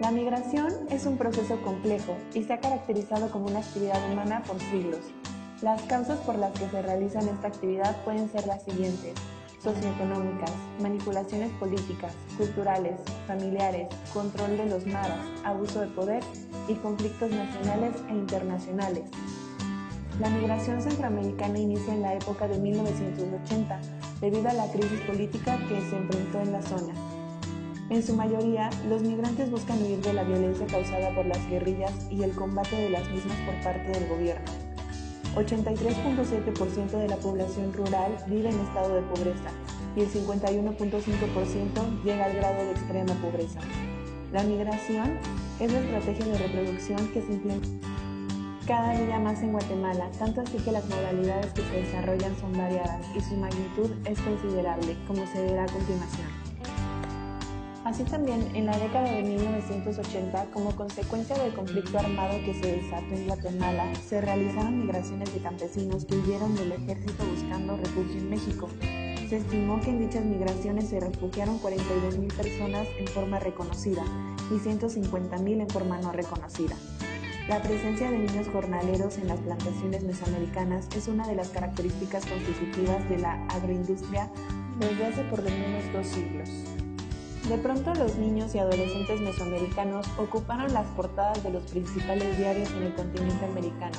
La migración es un proceso complejo y se ha caracterizado como una actividad humana por siglos. Las causas por las que se realiza esta actividad pueden ser las siguientes: socioeconómicas, manipulaciones políticas, culturales, familiares, control de los maras, abuso de poder y conflictos nacionales e internacionales. La migración centroamericana inicia en la época de 1980, debido a la crisis política que se enfrentó en la zona. En su mayoría, los migrantes buscan huir de la violencia causada por las guerrillas y el combate de las mismas por parte del gobierno. 83.7% de la población rural vive en estado de pobreza y el 51.5% llega al grado de extrema pobreza. La migración es la estrategia de reproducción que se implementa cada día más en Guatemala, tanto así que las modalidades que se desarrollan son variadas y su magnitud es considerable, como se verá a continuación. Así también, en la década de 1980, como consecuencia del conflicto armado que se desató en Guatemala, se realizaron migraciones de campesinos que huyeron del ejército buscando refugio en México. Se estimó que en dichas migraciones se refugiaron 42.000 personas en forma reconocida y 150.000 en forma no reconocida. La presencia de niños jornaleros en las plantaciones mesoamericanas es una de las características constitutivas de la agroindustria desde hace por lo menos 2 siglos. De pronto, los niños y adolescentes mesoamericanos ocuparon las portadas de los principales diarios en el continente americano,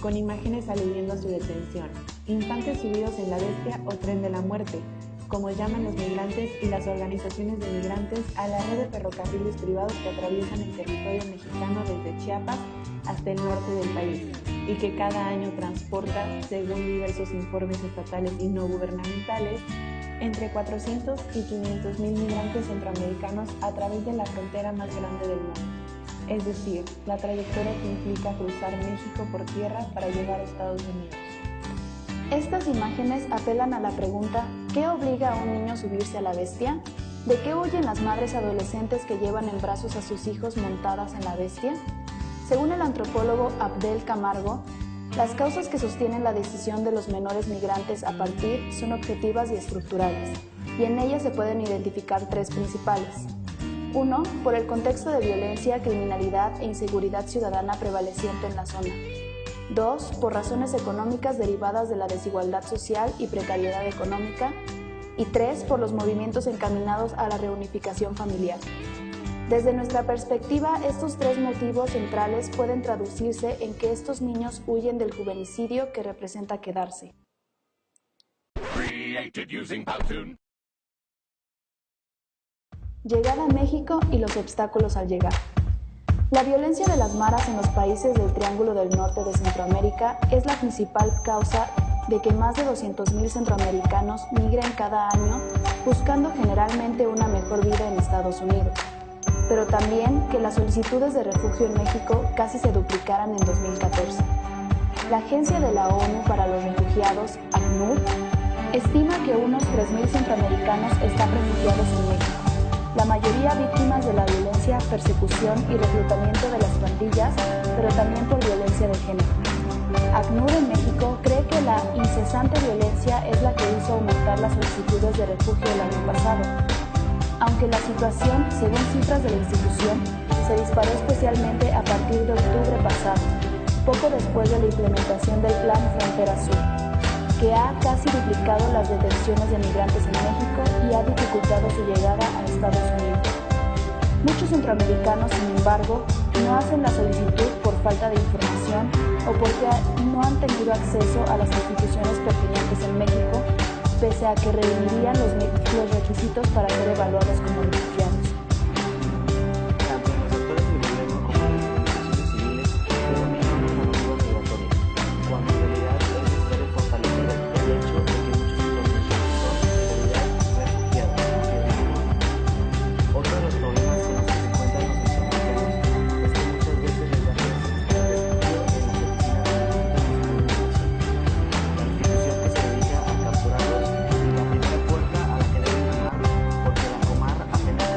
con imágenes aludiendo a su detención, infantes subidos en la bestia o tren de la muerte, como llaman los migrantes y las organizaciones de migrantes a la red de ferrocarriles privados que atraviesan el territorio mexicano desde Chiapas hasta el norte del país y que cada año transporta, según diversos informes estatales y no gubernamentales, entre 400 y 500.000 migrantes centroamericanos a través de la frontera más grande del mundo, es decir, la trayectoria que implica cruzar México por tierra para llegar a Estados Unidos. Estas imágenes apelan a la pregunta: ¿qué obliga a un niño a subirse a la bestia? ¿De qué huyen las madres adolescentes que llevan en brazos a sus hijos montadas en la bestia? Según el antropólogo Abdel Camargo, las causas que sostienen la decisión de los menores migrantes a partir son objetivas y estructurales, y en ellas se pueden identificar 3 principales. 1. Por el contexto de violencia, criminalidad e inseguridad ciudadana prevaleciente en la zona. 2. Por razones económicas derivadas de la desigualdad social y precariedad económica. Y 3. Por los movimientos encaminados a la reunificación familiar. Desde nuestra perspectiva, estos 3 motivos centrales pueden traducirse en que estos niños huyen del juvenicidio que representa quedarse. Llegada a México y los obstáculos al llegar. La violencia de las maras en los países del Triángulo del Norte de Centroamérica es la principal causa de que más de 200.000 centroamericanos migren cada año buscando generalmente una mejor vida en Estados Unidos, pero también que las solicitudes de refugio en México casi se duplicaran en 2014. La Agencia de la ONU para los Refugiados, ACNUR, estima que unos 3.000 centroamericanos están refugiados en México, la mayoría víctimas de la violencia, persecución y reclutamiento de las pandillas, pero también por violencia de género. ACNUR en México cree que la incesante violencia es la que hizo aumentar las solicitudes de refugio el año pasado, aunque la situación, según cifras de la institución, se disparó especialmente a partir de octubre pasado, poco después de la implementación del Plan Frontera Sur, que ha casi duplicado las detenciones de migrantes en México y ha dificultado su llegada a Estados Unidos. Muchos centroamericanos, sin embargo, no hacen la solicitud por falta de información o porque no han tenido acceso a las instituciones pertinentes en México, pese a que reunirían los requisitos para ser evaluados como refugiados. Tanto en los sectores del gobierno como en las organizaciones civiles predominan los motivos migratorios, cuando en realidad es necesario fortalecer el hecho de que muchos centroamericanos son, en realidad, refugiados, no quieren vivir. Otro de los problemas con los que se encuentran los centroamericanos es que muchas veces les dan la solicitud de refugio en las oficinas de la institución que se dedica a capturarlos. La primera puerta a la que deben llamar, porque la Comar apenas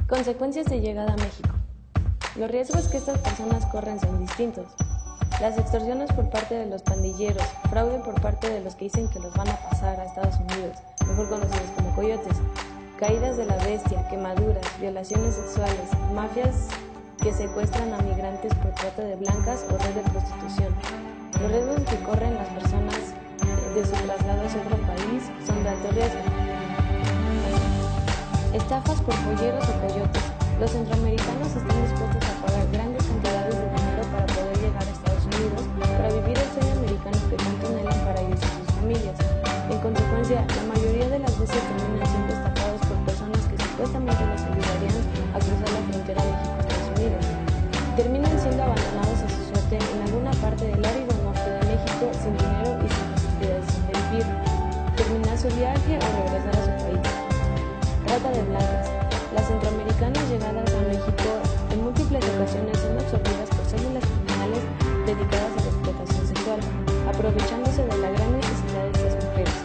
Consecuencias de llegada a México. Los riesgos que estas personas corren son distintos. Las extorsiones por parte de los pandilleros, fraude por parte de los que dicen que los van a pasar a Estados Unidos, mejor conocidos como coyotes, caídas de la bestia, quemaduras, violaciones sexuales, mafias que secuestran a migrantes por trata de blancas o red de prostitución. Los riesgos que corren las personas de su traslado hacia otro país son de alto riesgo. Estafas por polleros o coyotes. Los centroamericanos están dispuestos a pagar grandes cantidades de dinero para poder llegar a Estados Unidos para vivir el sueño americano que tanto anhelan para ellos y sus familias. En consecuencia, la mayoría de las veces terminan siendo estafados por personas que supuestamente los ayudarían a cruzar la frontera México-Estados Unidos. Terminan siendo abandonados a su suerte en alguna parte del árido norte de México sin dinero y sin posibilidades de vivir, terminar su viaje o regresar a su país. Trata de blancas. Las centroamericanas llegadas a México en múltiples ocasiones son absorbidas por células criminales dedicadas a la explotación sexual, aprovechándose de la gran necesidad de estas mujeres.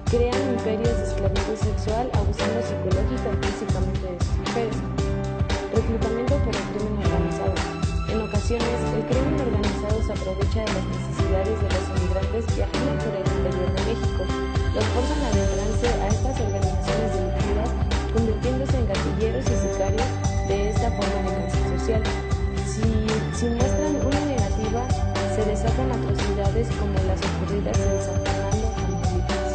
Crean imperios de esclavitud sexual abusando psicológica y físicamente de sus mujeres. Reclutamiento por el crimen organizado. En ocasiones, el crimen organizado se aprovecha de las necesidades de los inmigrantes viajando por el interior de México. Los forzan a adentrarse a estas organizaciones delictivas, convirtiéndose en gatilleros y sicarios de esta forma de cárcel social. Si muestran una negativa, se desatan atrocidades como las ocurridas en San Fernando, Tamaulipas.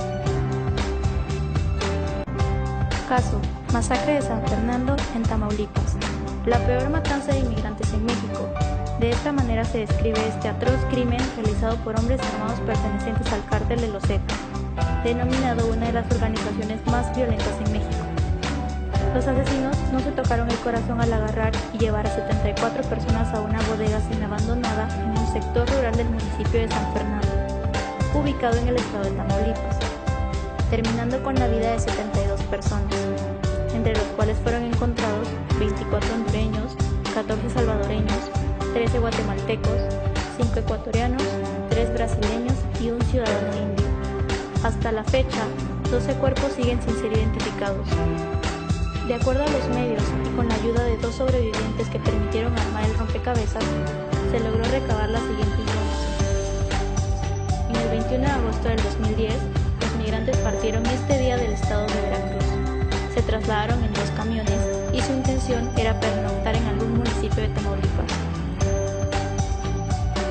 Caso: Masacre de San Fernando, en Tamaulipas. La peor matanza de inmigrantes en México. De esta manera se describe este atroz crimen realizado por hombres armados pertenecientes al Cártel de los Zetas, denominado una de las organizaciones más violentas en México. Los asesinos no se tocaron el corazón al agarrar y llevar a 74 personas a una bodega semiabandonada en un sector rural del municipio de San Fernando, ubicado en el estado de Tamaulipas, terminando con la vida de 72 personas, entre los cuales fueron encontrados 24 hondureños, 14 salvadoreños, 13 guatemaltecos, 5 ecuatorianos, 3 brasileños y un ciudadano indio. Hasta la fecha, 12 cuerpos siguen sin ser identificados. De acuerdo a los medios y con la ayuda de 2 sobrevivientes que permitieron armar el rompecabezas, se logró recabar la siguiente información. En el 21 de agosto del 2010, los migrantes partieron este día del estado de Veracruz. Se trasladaron en 2 camiones y su intención era pernoctar en algún municipio de Tamaulipas.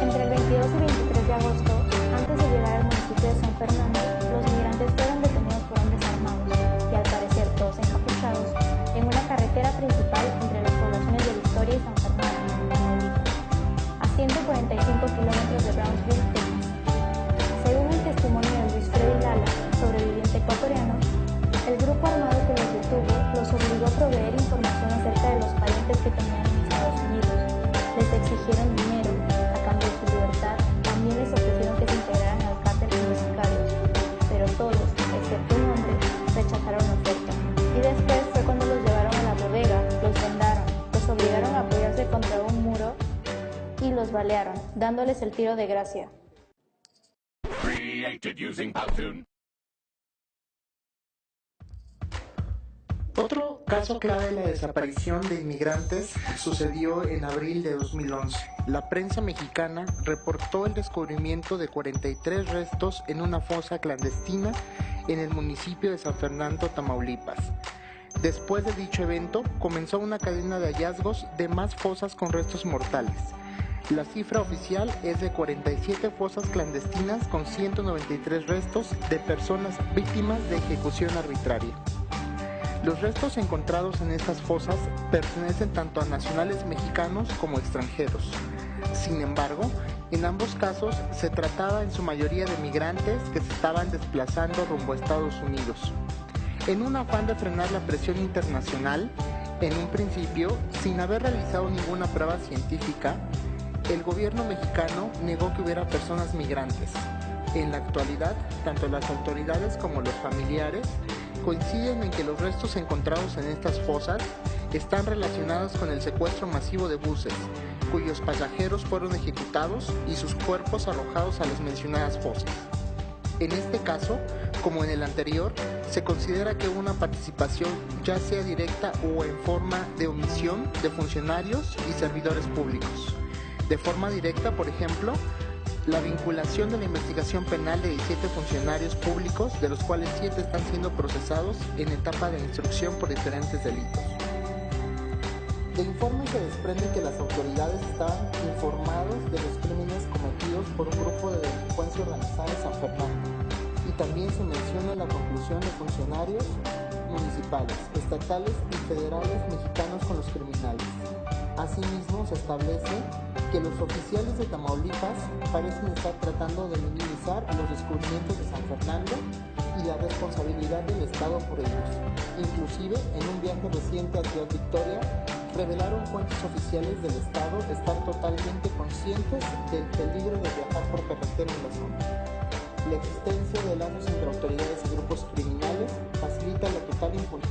Entre el 22 y 23 de agosto, antes de llegar al municipio de San Fernando, los migrantes fueron detenidos por hombres armados y al parecer todos encapuchados en una carretera principal entre las poblaciones de Victoria y San Fernando, Tamaulipas, a 145 kilómetros de Brownsville, Texas. Según el testimonio de Luis Freddy Lala, sobreviviente ecuatoriano, el grupo armado que los detuvo los obligó a proveer información acerca de los parientes que tenían en Estados Unidos. Les exigieron dinero a cambio de su libertad. También les ofrecieron que se integraran al cártel como sicarios, pero todos, excepto un hombre, rechazaron la oferta. Y después fue cuando los llevaron a la bodega, los vendaron, los obligaron a apoyarse contra un muro y los balearon, dándoles el tiro de gracia. Otro caso clave de la desaparición de inmigrantes sucedió en abril de 2011. La prensa mexicana reportó el descubrimiento de 43 restos en una fosa clandestina en el municipio de San Fernando, Tamaulipas. Después de dicho evento, comenzó una cadena de hallazgos de más fosas con restos mortales. La cifra oficial es de 47 fosas clandestinas con 193 restos de personas víctimas de ejecución arbitraria. Los restos encontrados en estas fosas pertenecen tanto a nacionales mexicanos como extranjeros. Sin embargo, en ambos casos se trataba en su mayoría de migrantes que se estaban desplazando rumbo a Estados Unidos. En un afán de frenar la presión internacional, en un principio, sin haber realizado ninguna prueba científica, el gobierno mexicano negó que hubiera personas migrantes. En la actualidad, tanto las autoridades como los familiares coinciden en que los restos encontrados en estas fosas están relacionados con el secuestro masivo de buses, cuyos pasajeros fueron ejecutados y sus cuerpos arrojados a las mencionadas fosas. En este caso, como en el anterior, se considera que una participación ya sea directa o en forma de omisión de funcionarios y servidores públicos. De forma directa, por ejemplo, la vinculación de la investigación penal de 17 funcionarios públicos, de los cuales 7 están siendo procesados en etapa de instrucción por diferentes delitos. De informe se desprende que las autoridades estaban informados de los crímenes cometidos por un grupo de delincuencia organizada en San Fernando, y también se menciona la conclusión de funcionarios municipales, estatales y federales mexicanos con los criminales. Asimismo, se establece que los oficiales de Tamaulipas parecen estar tratando de minimizar los descubrimientos de San Fernando y la responsabilidad del Estado por ellos. Inclusive, en un viaje reciente a Ciudad Victoria, revelaron fuentes oficiales del Estado estar totalmente conscientes del peligro de viajar por carretera en la zona. La existencia de lazos entre autoridades y grupos criminales facilita la total impunidad.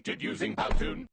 Created using Powtoon.